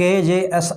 KJS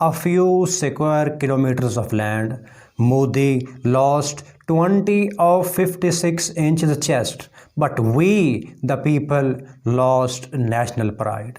a few square kilometers of land. Modi lost 20 of 56 inches chest, but we the people lost national pride.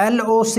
LOC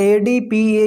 ADPA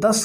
10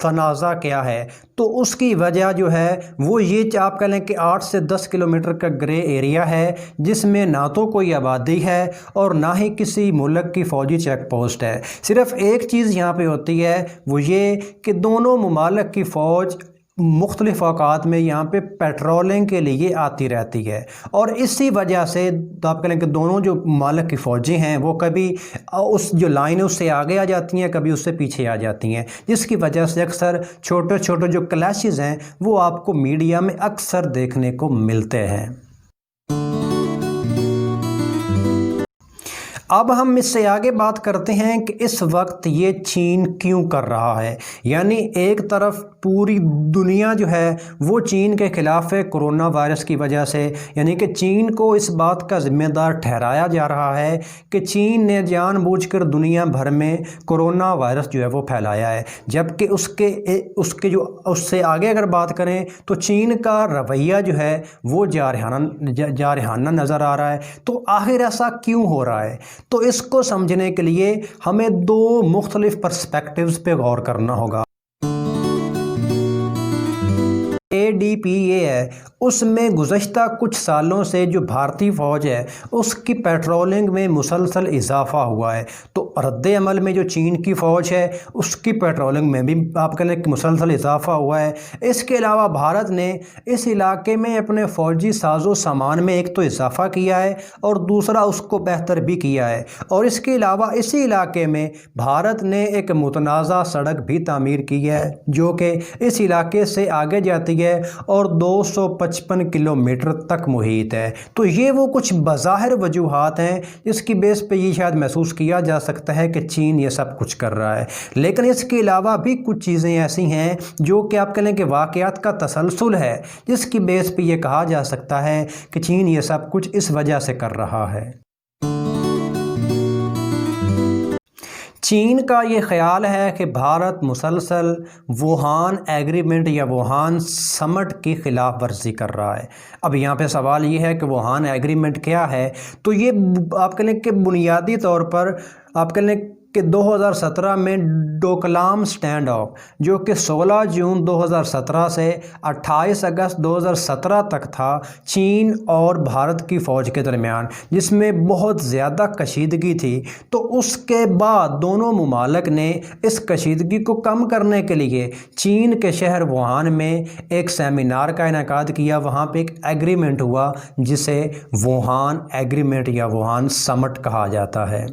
تنازع کیا ہے؟ تو اس کی وجہ جو ہے وہ یہ آپ کہہ لیں کہ 8 سے 10 کلومیٹر کا گرے ایریا ہے، جس میں نہ تو کوئی آبادی ہے اور نہ ہی کسی ملک کی فوجی چیک پوسٹ ہے۔ صرف ایک چیز یہاں پہ ہوتی ہے، وہ یہ کہ دونوں ممالک کی فوج مختلف اوقات میں یہاں پہ پیٹرولنگ کے لیے آتی رہتی ہے، اور اسی وجہ سے آپ کہہ لیں کہ دونوں جو ممالک کی فوجیں ہیں وہ کبھی اس جو لائن ہے اس سے آگے آ جاتی ہیں، کبھی اس سے پیچھے آ جاتی ہیں، جس کی وجہ سے اکثر چھوٹے چھوٹے جو کلیشز ہیں وہ آپ کو میڈیا میں اکثر دیکھنے کو ملتے ہیں۔ اب ہم اس سے آگے بات کرتے ہیں کہ اس وقت یہ چین کیوں کر رہا ہے۔ یعنی ایک طرف پوری دنیا جو ہے وہ چین کے خلاف ہے کرونا وائرس کی وجہ سے، یعنی کہ چین کو اس بات کا ذمہ دار ٹھہرایا جا رہا ہے کہ چین نے جان بوجھ کر دنیا بھر میں کرونا وائرس جو ہے وہ پھیلایا ہے، جبکہ اس سے آگے اگر بات کریں تو چین کا رویہ جو ہے وہ جارحانہ نظر آ رہا ہے۔ تو آخر ایسا کیوں ہو رہا ہے؟ تو اس کو سمجھنے کے لیے ہمیں دو مختلف پرسپیکٹیوز پہ غور کرنا ہوگا۔ ADPA ہے، اس میں گزشتہ کچھ سالوں سے جو بھارتی فوج ہے اس کی پیٹرولنگ میں مسلسل اضافہ ہوا ہے، تو رد عمل میں جو چین کی فوج ہے اس کی پیٹرولنگ میں بھی آپ کہہ لیں کہ مسلسل اضافہ ہوا ہے۔ اس کے علاوہ بھارت نے اس علاقے میں اپنے فوجی ساز و سامان میں ایک تو اضافہ کیا ہے اور دوسرا اس کو بہتر بھی کیا ہے، اور اس کے علاوہ اسی علاقے میں بھارت نے ایک متنازع سڑک بھی تعمیر کی ہے جو کہ اس علاقے سے آگے جاتی ہے اور 255 کلومیٹر تک محیط ہے۔ تو یہ وہ کچھ بظاہر وجوہات ہیں جس کی بیس پہ یہ شاید محسوس کیا جا سکتا ہے کہ چین یہ سب کچھ کر رہا ہے، لیکن اس کے علاوہ بھی کچھ چیزیں ایسی ہیں جو کہ آپ کہہ لیں کہ واقعات کا تسلسل ہے، جس کی بیس پہ یہ کہا جا سکتا ہے کہ چین یہ سب کچھ اس وجہ سے کر رہا ہے۔ چین کا یہ خیال ہے کہ بھارت مسلسل ووہان ایگریمنٹ یا ووہان سمٹ کی خلاف ورزی کر رہا ہے۔ اب یہاں پہ سوال یہ ہے کہ ووہان ایگریمنٹ کیا ہے؟ تو یہ آپ کہہ لیں کہ بنیادی طور پر آپ کہہ لیں کہ 2017 میں ڈوکلام سٹینڈ آف، جو کہ 16 جون 2017 سے 28 اگست 2017 تک تھا، چین اور بھارت کی فوج کے درمیان، جس میں بہت زیادہ کشیدگی تھی۔ تو اس کے بعد دونوں ممالک نے اس کشیدگی کو کم کرنے کے لیے چین کے شہر ووہان میں ایک سیمینار کا انعقاد کیا، وہاں پہ ایک ایگریمنٹ ہوا جسے ووہان ایگریمنٹ یا ووہان سمٹ کہا جاتا ہے۔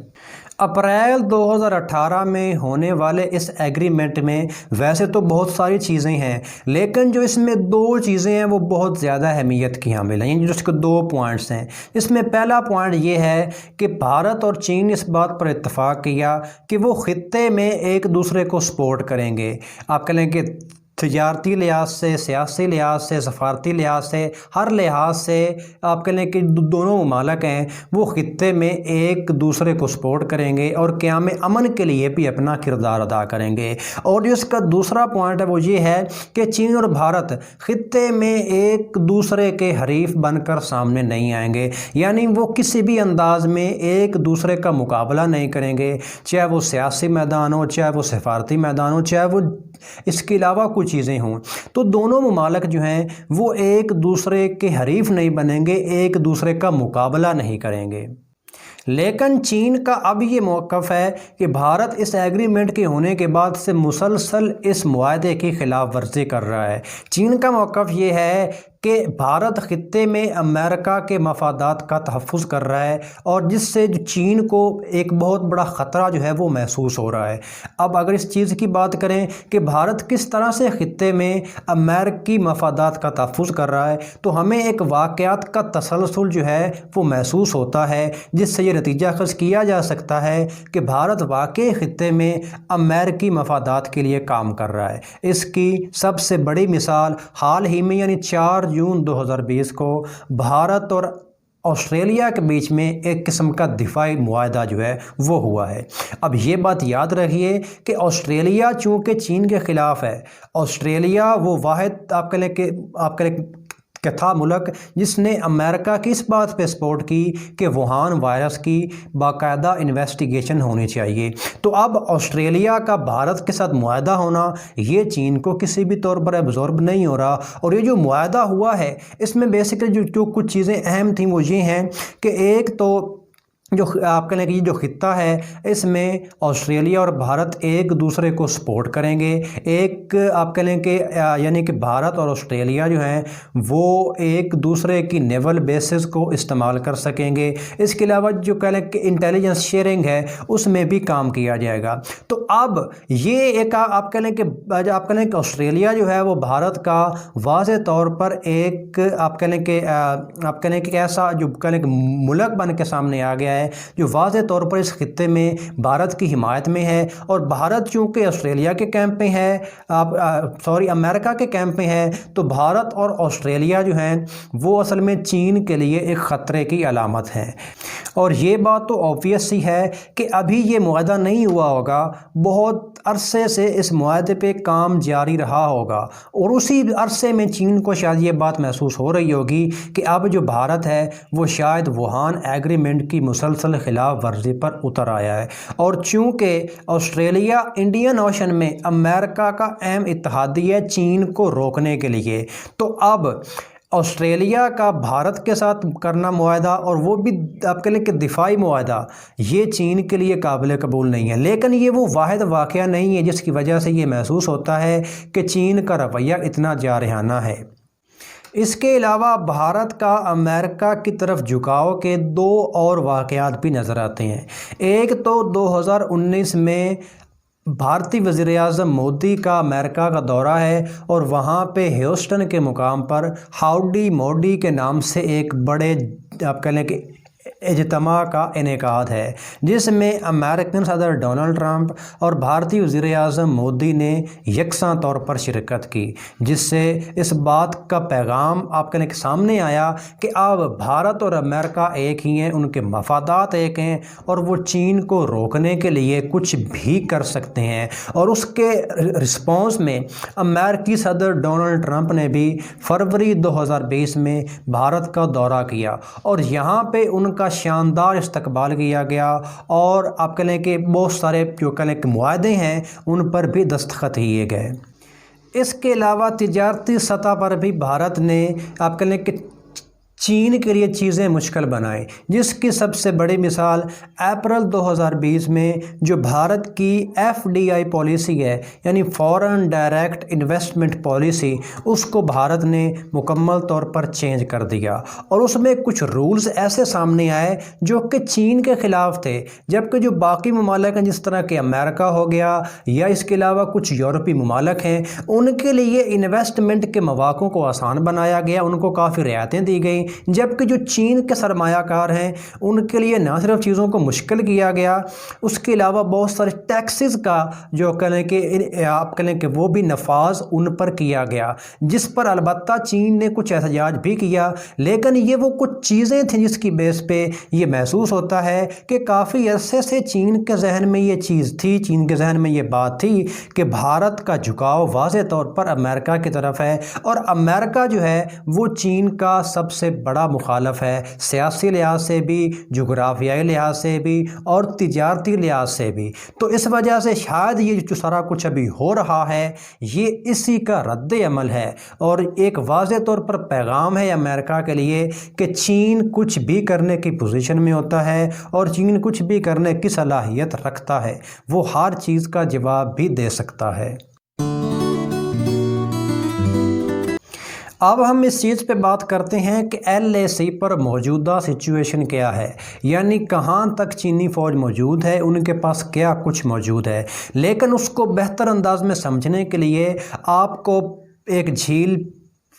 اپریل 2018 میں ہونے والے اس ایگریمنٹ میں ویسے تو بہت ساری چیزیں ہیں، لیکن جو اس میں دو چیزیں ہیں وہ بہت زیادہ اہمیت کی حامل ہیں، یعنی جو اس کے دو پوائنٹس ہیں۔ اس میں پہلا پوائنٹ یہ ہے کہ بھارت اور چین اس بات پر اتفاق کیا کہ وہ خطے میں ایک دوسرے کو سپورٹ کریں گے، آپ کہہ لیں کہ تجارتی لحاظ سے، سیاسی لحاظ سے، سفارتی لحاظ سے، ہر لحاظ سے آپ کہہ لیں کہ دونوں ممالک ہیں وہ خطے میں ایک دوسرے کو سپورٹ کریں گے اور قیام امن کے لیے بھی اپنا کردار ادا کریں گے۔ اور جو اس کا دوسرا پوائنٹ ہے وہ یہ ہے کہ چین اور بھارت خطے میں ایک دوسرے کے حریف بن کر سامنے نہیں آئیں گے، یعنی وہ کسی بھی انداز میں ایک دوسرے کا مقابلہ نہیں کریں گے، چاہے وہ سیاسی میدان ہو، چاہے وہ سفارتی میدان ہو، چاہے وہ اس کے علاوہ کچھ چیزیں ہوں۔ تو دونوں ممالک جو ہیں وہ ایک دوسرے کے حریف نہیں بنیں گے، ایک دوسرے کا مقابلہ نہیں کریں گے۔ لیکن چین کا اب یہ موقف ہے کہ بھارت اس ایگریمنٹ کے ہونے کے بعد سے مسلسل اس معاہدے کی خلاف ورزی کر رہا ہے۔ چین کا موقف یہ ہے کہ بھارت خطے میں امریکہ کے مفادات کا تحفظ کر رہا ہے، اور جس سے چین کو ایک بہت بڑا خطرہ جو ہے وہ محسوس ہو رہا ہے۔ اب اگر اس چیز کی بات کریں کہ بھارت کس طرح سے خطے میں امریکی مفادات کا تحفظ کر رہا ہے، تو ہمیں ایک واقعات کا تسلسل جو ہے وہ محسوس ہوتا ہے، جس سے یہ نتیجہ خیز کیا جا سکتا ہے کہ بھارت واقعی خطے میں امریکی مفادات کے لیے کام کر رہا ہے۔ اس کی سب سے بڑی مثال حال ہی میں یعنی 4 جون 2020 کو بھارت اور آسٹریلیا کے بیچ میں ایک قسم کا دفاعی معاہدہ جو ہے وہ ہوا ہے۔ اب یہ بات یاد رکھیے کہ آسٹریلیا چونکہ چین کے خلاف ہے، آسٹریلیا وہ واحد آپ کہہ لیں کہ تھا ملک جس نے امریکہ کی اس بات پہ سپورٹ کی کہ ووہان وائرس کی باقاعدہ انویسٹیگیشن ہونی چاہیے۔ تو اب آسٹریلیا کا بھارت کے ساتھ معاہدہ ہونا یہ چین کو کسی بھی طور پر ایبزورب نہیں ہو رہا، اور یہ جو معاہدہ ہوا ہے اس میں بیسکلی جو کچھ چیزیں اہم تھیں وہ یہ ہیں کہ ایک تو جو آپ کہہ لیں کہ یہ جو خطہ ہے اس میں آسٹریلیا اور بھارت ایک دوسرے کو سپورٹ کریں گے، ایک آپ کہہ لیں کہ یعنی کہ بھارت اور آسٹریلیا جو ہیں وہ ایک دوسرے کی نیول بیسز کو استعمال کر سکیں گے۔ اس کے علاوہ جو کہہ لیں کہ انٹیلیجنس شیئرنگ ہے اس میں بھی کام کیا جائے گا۔ تو اب یہ ایک آپ کہہ لیں کہ آسٹریلیا جو ہے وہ بھارت کا واضح طور پر ایک آپ کہہ لیں کہ ایسا جو کہہ لیں کہ ملک بن کے سامنے آ گیا ہے جو واضح طور پر اس خطے میں بھارت کی حمایت میں ہے، اور بھارت چونکہ آسٹریلیا کے کیمپ میں ہے امریکہ کے کیمپ میں ہے، تو بھارت اور آسٹریلیا جو ہیں وہ اصل میں چین کے لیے ایک خطرے کی علامت ہے۔ اور یہ بات تو آبویس سی ہے کہ ابھی یہ معاہدہ نہیں ہوا ہوگا، بہت عرصے سے اس معاہدے پہ کام جاری رہا ہوگا، اور اسی عرصے میں چین کو شاید یہ بات محسوس ہو رہی ہوگی کہ اب جو بھارت ہے وہ شاید ووہان ایگریمنٹ کی مسلسل خلاف ورزی پر اتر آیا ہے، اور چونکہ آسٹریلیا انڈین اوشن میں امریکہ کا اہم اتحادی ہے چین کو روکنے کے لیے، تو اب آسٹریلیا کا بھارت کے ساتھ کرنا معاہدہ، اور وہ بھی آپ کہہ لیں کہ دفاعی معاہدہ، یہ چین کے لیے قابل قبول نہیں ہے۔ لیکن یہ وہ واحد واقعہ نہیں ہے جس کی وجہ سے یہ محسوس ہوتا ہے کہ چین کا رویہ اتنا جارحانہ ہے۔ اس کے علاوہ بھارت کا امریکہ کی طرف جھکاؤ کے دو اور واقعات بھی نظر آتے ہیں۔ ایک تو 2019 میں بھارتی وزیر اعظم مودی کا امریکہ کا دورہ ہے، اور وہاں پہ ہیوسٹن کے مقام پر ہاؤڈی موڈی کے نام سے ایک بڑے آپ کہہ لیں کہ اجتماع کا انعقاد ہے، جس میں امریکن صدر ڈونلڈ ٹرمپ اور بھارتی وزیر اعظم مودی نے یکساں طور پر شرکت کی، جس سے اس بات کا پیغام آپ کہنے کے سامنے آیا کہ اب بھارت اور امریکہ ایک ہی ہیں، ان کے مفادات ایک ہیں، اور وہ چین کو روکنے کے لیے کچھ بھی کر سکتے ہیں۔ اور اس کے رسپانس میں امریکی صدر ڈونلڈ ٹرمپ نے بھی فروری 2020 میں بھارت کا دورہ کیا، اور یہاں پہ ان کا شاندار استقبال کیا گیا، اور آپ کہہ لیں کہ بہت سارے جو کہہ لیں کہ معاہدے ہیں ان پر بھی دستخط کیے گئے۔ اس کے علاوہ تجارتی سطح پر بھی بھارت نے آپ کہہ لیں کہ چین کے لیے چیزیں مشکل بنائیں، جس کی سب سے بڑی مثال اپریل 2020 میں جو بھارت کی FDI پالیسی ہے، یعنی فورن ڈائریکٹ انویسٹمنٹ پالیسی، اس کو بھارت نے مکمل طور پر چینج کر دیا، اور اس میں کچھ رولز ایسے سامنے آئے جو کہ چین کے خلاف تھے، جبکہ جو باقی ممالک ہیں جس طرح کہ امریکہ ہو گیا یا اس کے علاوہ کچھ یورپی ممالک ہیں، ان کے لیے انویسٹمنٹ کے مواقع کو آسان بنایا گیا، ان کو کافی رعایتیں دی گئیں، جبکہ جو چین کے سرمایہ کار ہیں ان کے لیے نہ صرف چیزوں کو مشکل کیا گیا، اس کے علاوہ بہت سارے ٹیکسز کا جو کہیں کہ آپ کہیں کہ وہ بھی نفاذ ان پر کیا گیا، جس پر البتہ چین نے کچھ احتجاج بھی کیا، لیکن یہ وہ کچھ چیزیں تھیں جس کی بیس پہ یہ محسوس ہوتا ہے کہ کافی عرصے سے چین کے ذہن میں یہ چیز تھی، چین کے ذہن میں یہ بات تھی کہ بھارت کا جھکاؤ واضح طور پر امریکہ کی طرف ہے، اور امریکہ جو ہے وہ چین کا سب سے بڑا مخالف ہے، سیاسی لحاظ سے بھی، جغرافیائی لحاظ سے بھی، اور تجارتی لحاظ سے بھی۔ تو اس وجہ سے شاید یہ جو سارا کچھ ابھی ہو رہا ہے یہ اسی کا رد عمل ہے، اور ایک واضح طور پر پیغام ہے امریکہ کے لیے کہ چین کچھ بھی کرنے کی پوزیشن میں ہوتا ہے، اور چین کچھ بھی کرنے کی صلاحیت رکھتا ہے، وہ ہر چیز کا جواب بھی دے سکتا ہے۔ اب ہم اس چیز پہ بات کرتے ہیں کہ LAC پر موجودہ سچویشن کیا ہے، یعنی کہاں تک چینی فوج موجود ہے، ان کے پاس کیا کچھ موجود ہے۔ لیکن اس کو بہتر انداز میں سمجھنے کے لیے آپ کو ایک جھیل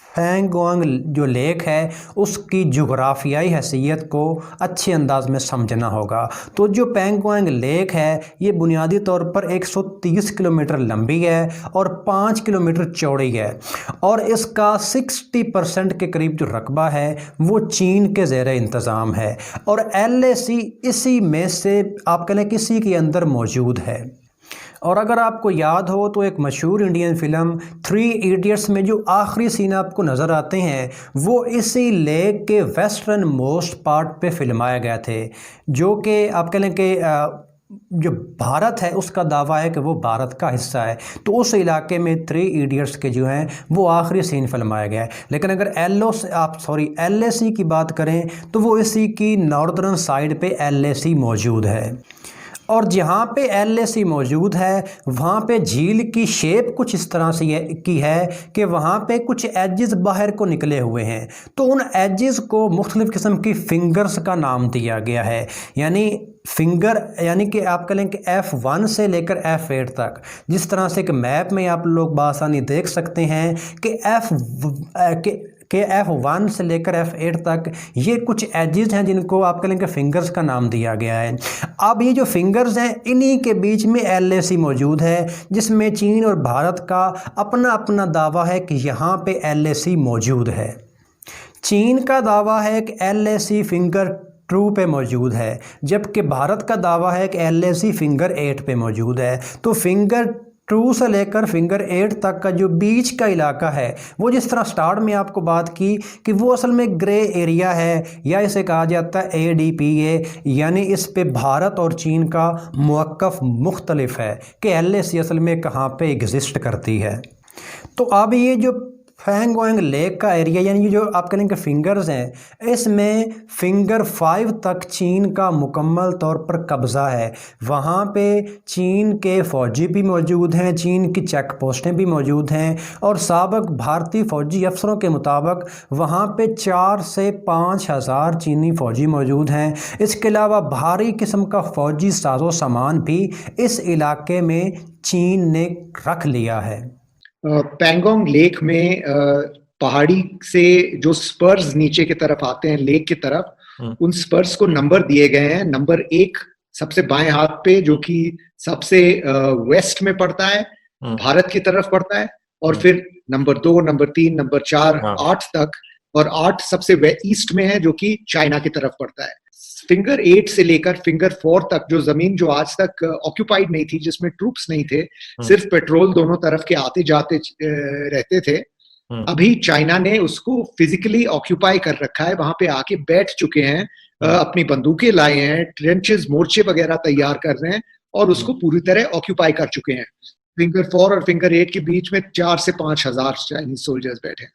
پینگونگ جو لیک ہے اس کی جغرافیائی حیثیت کو اچھے انداز میں سمجھنا ہوگا۔ تو جو پینگونگ لیک ہے یہ بنیادی طور پر 130 کلومیٹر لمبی ہے اور 5 کلومیٹر چوڑی ہے، اور اس کا 60% کے قریب جو رقبہ ہے وہ چین کے زیر انتظام ہے، اور LAC اسی میں سے آپ کہہ لیں کسی کے اندر موجود ہے۔ اور اگر آپ کو یاد ہو تو ایک مشہور انڈین فلم 3 ایڈیٹس میں جو آخری سین آپ کو نظر آتے ہیں وہ اسی لیک کے ویسٹرن موسٹ پارٹ پہ فلمائے گئے تھے، جو کہ آپ کہہ لیں کہ جو بھارت ہے اس کا دعویٰ ہے کہ وہ بھارت کا حصہ ہے، تو اس علاقے میں 3 ایڈیٹس کے جو ہیں وہ آخری سین فلمایا گیا ہے۔ لیکن اگر ایل اے سی کی بات کریں تو وہ اسی کی ناردرن سائیڈ پہ ایل اے سی موجود ہے، اور جہاں پہ ایل اے سی موجود ہے وہاں پہ جھیل کی شیپ کچھ اس طرح سے کی ہے کہ وہاں پہ کچھ ایجز باہر کو نکلے ہوئے ہیں، تو ان ایجز کو مختلف قسم کی فنگرز کا نام دیا گیا ہے، یعنی فنگر یعنی کہ آپ کہہ لیں کہ F1 سے لے کر F8 تک، جس طرح سے کہ میپ میں آپ لوگ بآسانی دیکھ سکتے ہیں کہ F1 سے لے کر F8 تک یہ کچھ ایجز ہیں جن کو آپ کہہ لیں کہ فنگرز کا نام دیا گیا ہے۔ اب یہ جو فنگرز ہیں انہی کے بیچ میں ایل اے سی موجود ہے، جس میں چین اور بھارت کا اپنا اپنا دعویٰ ہے کہ یہاں پہ ایل اے سی موجود ہے۔ چین کا دعویٰ ہے کہ ایل اے سی فنگر 2 پہ موجود ہے، جبکہ بھارت کا دعویٰ ہے کہ ایل اے سی فنگر 8 پہ موجود ہے۔ تو فنگر 2 سے لے کر فنگر 8 تک کا جو بیچ کا علاقہ ہے وہ جس طرح سٹارٹ میں آپ کو بات کی کہ وہ اصل میں گرے ایریا ہے، یا اسے کہا جاتا ہے ADPA، یعنی اس پہ بھارت اور چین کا موقف مختلف ہے کہ ایل اے سی اصل میں کہاں پہ ایگزسٹ کرتی ہے۔ تو اب یہ جو پینگونگ لیک کا ایریا یعنی جو آپ کہیں کہ فنگرز ہیں، اس میں فنگر 5 تک چین کا مکمل طور پر قبضہ ہے۔ وہاں پہ چین کے فوجی بھی موجود ہیں، چین کی چیک پوسٹیں بھی موجود ہیں، اور سابق بھارتی فوجی افسروں کے مطابق وہاں پہ 4 سے 5 ہزار چینی فوجی موجود ہیں۔ اس کے علاوہ بھاری قسم کا فوجی ساز و سامان بھی اس علاقے میں چین نے رکھ لیا ہے۔ پینگونگ لیک میں پہاڑی سے جو سپرز نیچے کی طرف آتے ہیں لیک کی طرف، ان سپرز کو نمبر دیے گئے ہیں۔ نمبر 1 سب سے بائیں ہاتھ پہ جو کہ سب سے ویسٹ میں پڑتا ہے، بھارت کی طرف پڑتا ہے، اور پھر نمبر 2 نمبر 3 نمبر 4 8 تک، اور 8 سب سے ایسٹ میں ہے جو کہ چائنا کی طرف پڑتا ہے۔ فنگر 8 سے لے کر فنگر 4 تک جو زمین جو آج تک آکوپائڈ نہیں تھی، جس میں ٹروپس نہیں تھے، صرف پیٹرول دونوں طرف کے آتے جاتے رہتے تھے، ابھی چائنا نے اس کو فزیکلی آکوپائی کر رکھا ہے، وہاں پہ آ کے بیٹھ چکے ہیں، اپنی بندوقیں لائے ہیں، ٹرینچز مورچے وغیرہ تیار کر رہے ہیں، اور اس کو پوری طرح آکوپائی کر چکے ہیں۔ فنگر 4 اور فنگر 8 کے بیچ میں 4 سے 5 ہزار چائنیز سولجرز بیٹھے ہیں۔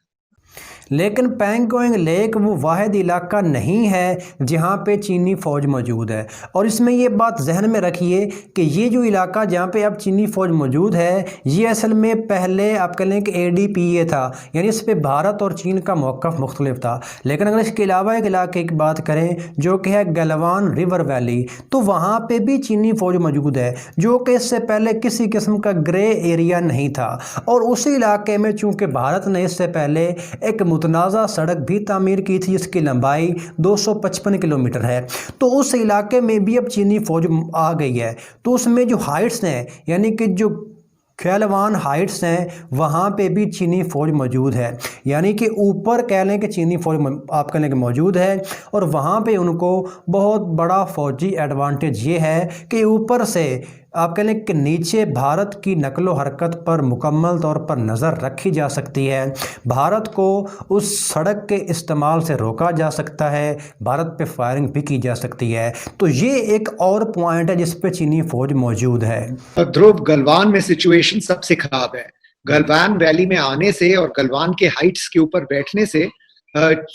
لیکن پینگونگ لیک وہ واحد علاقہ نہیں ہے جہاں پہ چینی فوج موجود ہے، اور اس میں یہ بات ذہن میں رکھیے کہ یہ جو علاقہ جہاں پہ اب چینی فوج موجود ہے یہ اصل میں پہلے آپ کہہ لیں کہ ADPA تھا، یعنی اس پہ بھارت اور چین کا موقف مختلف تھا۔ لیکن اگر اس کے علاوہ ایک علاقے کی بات کریں جو کہ ہے گلوان ریور ویلی، تو وہاں پہ بھی چینی فوج موجود ہے، جو کہ اس سے پہلے کسی قسم کا گرے ایریا نہیں تھا، اور اسی علاقے میں چونکہ بھارت نے اس سے پہلے ایک متنازع سڑک بھی تعمیر کی تھی جس کی لمبائی 255 کلومیٹر ہے، تو اس علاقے میں بھی اب چینی فوج آ گئی ہے۔ تو اس میں جو ہائٹس ہیں یعنی کہ جو گلوان ہائٹس ہیں وہاں پہ بھی چینی فوج موجود ہے، یعنی کہ اوپر کہہ لیں کہ چینی فوج آپ کہہ لیں کہ موجود ہے، اور وہاں پہ ان کو بہت بڑا فوجی ایڈوانٹیج یہ ہے کہ اوپر سے آپ کہہ لیں کہ نیچے بھارت کی نقل و حرکت پر مکمل طور پر نظر رکھی جا سکتی ہے، بھارت کو اس سڑک کے استعمال سے روکا جا سکتا ہے، بھارت پہ فائرنگ بھی کی جا سکتی ہے۔ تو یہ ایک اور پوائنٹ ہے جس پہ چینی فوج موجود ہے۔ دھرو، گلوان میں سچویشن سب سے خراب ہے۔ گلوان ویلی میں آنے سے اور گلوان کے ہائٹس کے اوپر بیٹھنے سے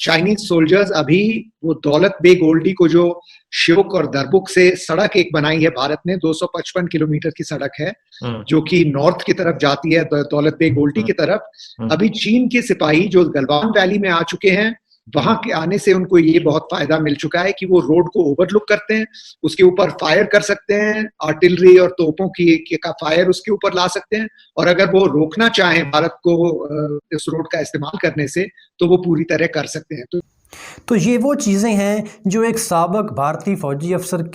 چائنیز سولجرز ابھی وہ دولت بیگ اولڈی کو جو شیوک اور دربک سے سڑک ایک بنائی ہے بھارت نے، 255 کلومیٹر کی سڑک ہے جو کہ نارتھ کی طرف جاتی ہے دولت بیگ اولڈی کی طرف، ابھی چین کے سپاہی جو گلوان ویلی میں آ چکے ہیں، وہاں کے آنے سے ان کو یہ بہت فائدہ مل چکا ہے کہ وہ روڈ کو اوور لک کرتے ہیں، اس کے اوپر فائر کر سکتے ہیں، آرٹلری اور توپوں کا فائر اس کے اوپر لا سکتے ہیں، اور اگر وہ روکنا چاہیں بھارت کو اس روڈ کا استعمال کرنے سے تو وہ پوری طرح کر سکتے ہیں۔ تو یہ وہ چیزیں ہیں جو ایک سابق بھارتی فوجی افسر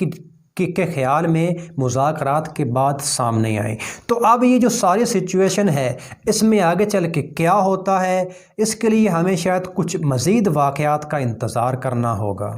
کے خیال میں مذاکرات کے بعد سامنے آئے۔ تو اب یہ جو ساری سچویشن ہے اس میں آگے چل کے کیا ہوتا ہے، اس کے لیے ہمیں شاید کچھ مزید واقعات کا انتظار کرنا ہوگا۔